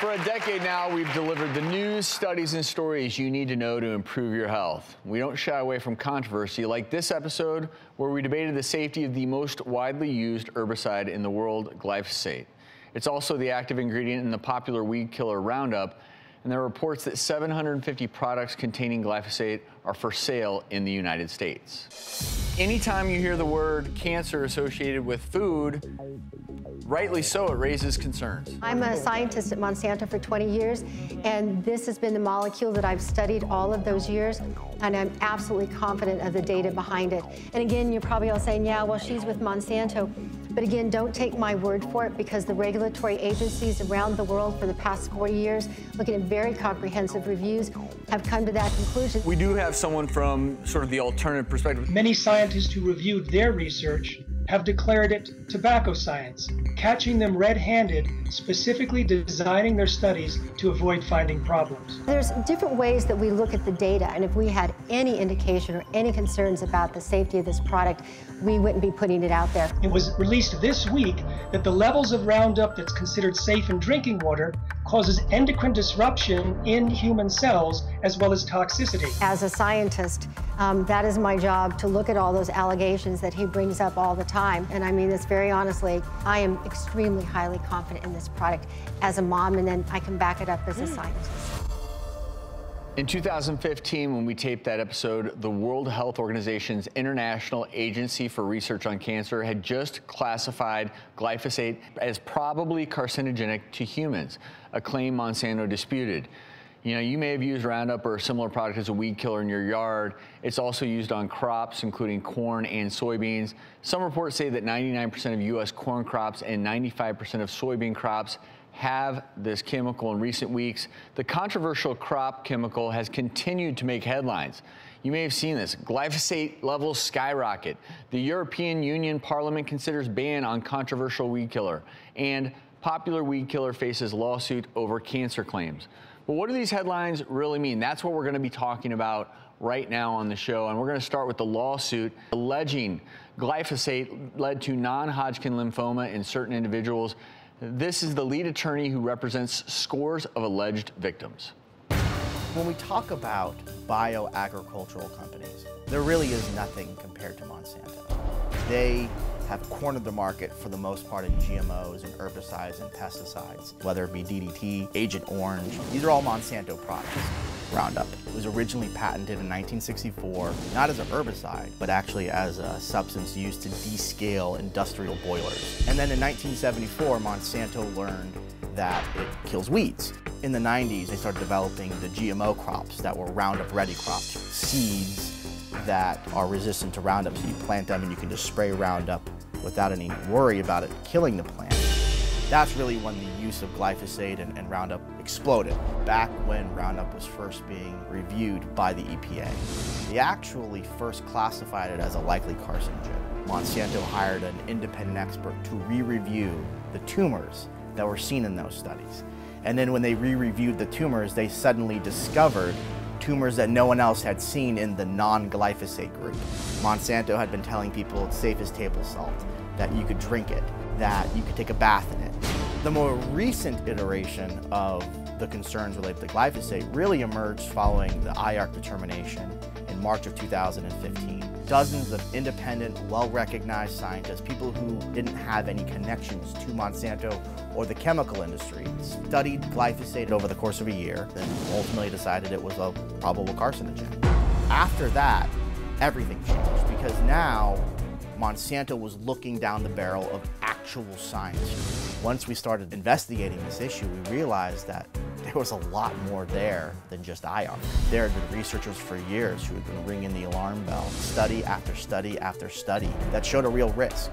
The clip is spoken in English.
For a decade now, we've delivered the news, studies, and stories you need to know to improve your health. We don't shy away from controversy like this episode where we debated the safety of the most widely used herbicide in the world, glyphosate. It's also the active ingredient in the popular weed killer Roundup, and there are reports that 750 products containing glyphosate are for sale in the United States. Anytime you hear the word cancer associated with food, rightly so, it raises concerns. I'm a scientist at Monsanto for 20 years, and this has been the molecule that I've studied all of those years, and I'm absolutely confident of the data behind it. And again, you're probably all saying, yeah, well, she's with Monsanto. But again, don't take my word for it, because the regulatory agencies around the world for the past 40 years, looking at very comprehensive reviews, have come to that conclusion. We do have someone from sort of the alternative perspective. Many scientists who reviewed their research have declared it tobacco science, catching them red-handed, specifically designing their studies to avoid finding problems. There's different ways that we look at the data, and if we had any indication or any concerns about the safety of this product, we wouldn't be putting it out there. It was released this week that the levels of Roundup that's considered safe in drinking water causes endocrine disruption in human cells as well as toxicity. As a scientist, that is my job, to look at all those allegations that he brings up all the time. And I mean this very honestly, I am extremely highly confident in this product as a mom, and then I can back it up as a scientist. In 2015, when we taped that episode, the World Health Organization's International Agency for Research on Cancer had just classified glyphosate as probably carcinogenic to humans, a claim Monsanto disputed. You know, you may have used Roundup or a similar product as a weed killer in your yard. It's also used on crops, including corn and soybeans. Some reports say that 99% of U.S. corn crops and 95% of soybean crops have this chemical in recent weeks. The controversial crop chemical has continued to make headlines. You may have seen this. Glyphosate levels skyrocket. The European Union Parliament considers ban on controversial weed killer. And popular weed killer faces lawsuit over cancer claims. But what do these headlines really mean? That's what we're going to be talking about right now on the show. And we're going to start with the lawsuit alleging glyphosate led to non-Hodgkin lymphoma in certain individuals. This is the lead attorney who represents scores of alleged victims. When we talk about bioagricultural companies, there really is nothing compared to Monsanto. They have cornered the market for the most part in GMOs and herbicides and pesticides, whether it be DDT, Agent Orange. These are all Monsanto products. Roundup. It was originally patented in 1964, not as a herbicide, but actually as a substance used to descale industrial boilers. And then in 1974, Monsanto learned that it kills weeds. In the 90s, they started developing the GMO crops that were Roundup-ready crops, seeds that are resistant to Roundup, so you plant them and you can just spray Roundup without any worry about it killing the plant. That's really when the use of glyphosate and Roundup exploded, back when Roundup was first being reviewed by the EPA. They actually first classified it as a likely carcinogen. Monsanto hired an independent expert to re-review the tumors that were seen in those studies. And then when they re-reviewed the tumors, they suddenly discovered tumors that no one else had seen in the non-glyphosate group. Monsanto had been telling people it's safe as table salt, that you could drink it, that you could take a bath in it. The more recent iteration of the concerns related to glyphosate really emerged following the IARC determination in March of 2015. Dozens of independent, well-recognized scientists, people who didn't have any connections to Monsanto or the chemical industry, studied glyphosate over the course of a year and ultimately decided it was a probable carcinogen. After that, everything changed, because now Monsanto was looking down the barrel of actual science. Once we started investigating this issue, we realized that there was a lot more there than just IARC. There had been researchers for years who had been ringing the alarm bell, study after study after study, that showed a real risk.